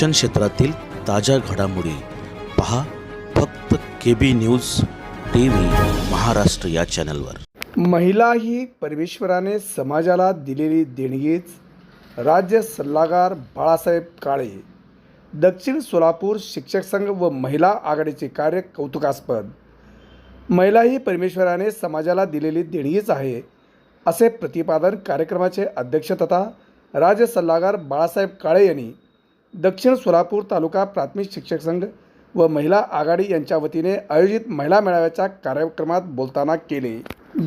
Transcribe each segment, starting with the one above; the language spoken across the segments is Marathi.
शिक्षण क्षेत्रातील ताज्या घडामोडी पहा फक्त KB न्यूज TV महाराष्ट्र या चॅनलवर। महिला ही परमेश्वराने समाजाला दिलेली देणगीच। राज्य सल्लागार बाळासाहेब काळे। दक्षिण सोलापूर शिक्षक संघ व महिला आघाडीचे कार्य कौतुकास्पद। महिला ही परमेश्वराने समाजाला दिलेली देणगीच आहे असे प्रतिपादन कार्यक्रमाचे अध्यक्ष तथा राज्य सल्लागार बाळासाहेब काळे यांनी दक्षिण सोलापूर तालुका प्राथमिक शिक्षक संघ व महिला आघाडी यांच्या वतीने आयोजित महिला मेळाव्याच्या कार्यक्रमात बोलताना केले।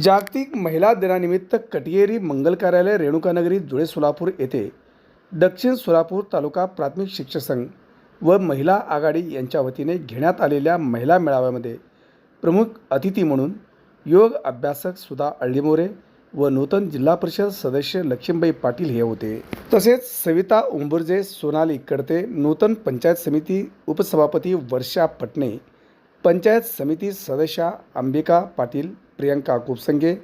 जागतिक महिला दिनानिमित्त कटियेरी मंगल कार्यालय रेणुकानगरी जुळे सोलापूर येथे दक्षिण सोलापूर तालुका प्राथमिक शिक्षक संघ व महिला आघाडी यांच्या वतीने घेण्यात आलेल्या महिला मेळाव्यामध्ये प्रमुख अतिथी म्हणून योग अभ्यासक सुधा अळ्ळीमोरे व नूतन जिल्हा परिषद सदस्य लक्ष्मीबाई पाटील हे होते। तसेच सविता उंबुर्जे, सोनाली कडते, नूतन पंचायत समिती उपसभापती वर्षा पटणे, पंचायत समिती सदस्या अंबिका पाटील, प्रियंका कुपसंगे,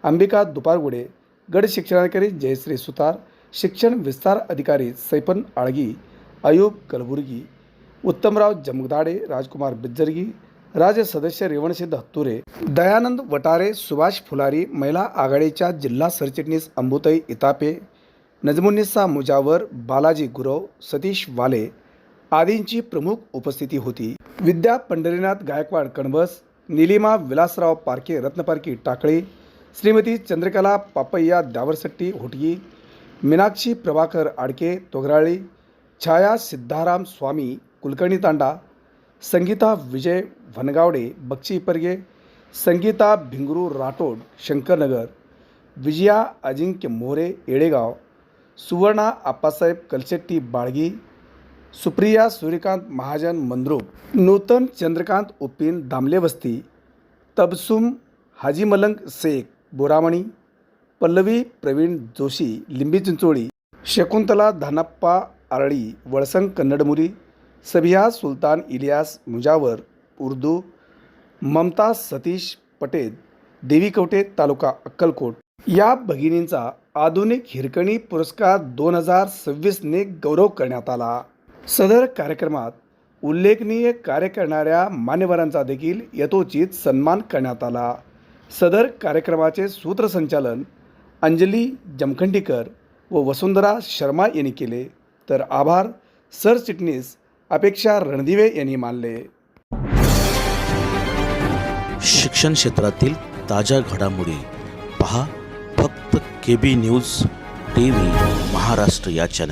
अंबिका दुपारगुडे, गट शिक्षणाधिकारी जयश्री सुतार, शिक्षण विस्तार अधिकारी सैपन आळगी, अयूब कलबुर्गी, उत्तमराव जमगदाडे, राजकुमार बिज्जरगी, राज्य सदस्य रेवणसिद्ध हत्तुरे, दयानंद वटारे, सुभाष फुलारी, महिला आघाडीच्या जिल्हा सरचिटणीस अंबुताई इतापे, नजमुन्निसा मुजावर, बालाजी गुरव, सतीश वाले आदींची प्रमुख उपस्थिती होती। विद्या पंढरीनाथ गायकवाड कणबस, निलिमा विलासराव पारखे रत्नपारखी टाकळी, श्रीमती चंद्रकला पापय्या दावरसट्टी होटगी, मीनाक्षी प्रभाकर आडके तोगराळी, छाया सिद्धाराम स्वामी कुलकर्णी तांडा, संगीता विजय वनगावडे बक्षी परगे, संगीता भिंगरू राठोड शंकरनगर, विजया अजिंक्य मोरे येळेगाव, सुवर्णा आप्पासाहेब कलशेट्टी बाळगी, सुप्रिया सूर्यकांत महाजन मंद्रुप, नूतन चंद्रकांत उप्पीन दामले वस्ती, तबसुम हाजी मलंग शेख बोरामणी, पल्लवी प्रवीण जोशी लिंबी चिंचोळी, शकुंतला धानप्पा आरळी वळसंग कन्नडमुरी, सबिहा सुलतान इलियास मुजावर उर्दू, ममता सतीश पटेल देवी कवटे तालुका अक्कलकोट या भगिनींचा आधुनिक हिरकणी पुरस्कार 2026 ने गौरव करण्यात आला। सदर कार्यक्रमात उल्लेखनीय कार्य करणाऱ्या मान्यवरांचा देखील यथोचित सन्मान करण्यात आला। सदर कार्यक्रमाचे सूत्रसंचालन अंजली जमखंडीकर व वसुंधरा शर्मा यांनी केले, तर आभार सरचिटणीस अपेक्षा रणदिवे यांनी मानले। शिक्षण क्षेत्रातील ताज्या घडामोडी पहा फक्त KB न्यूज TV महाराष्ट्र या चॅनल।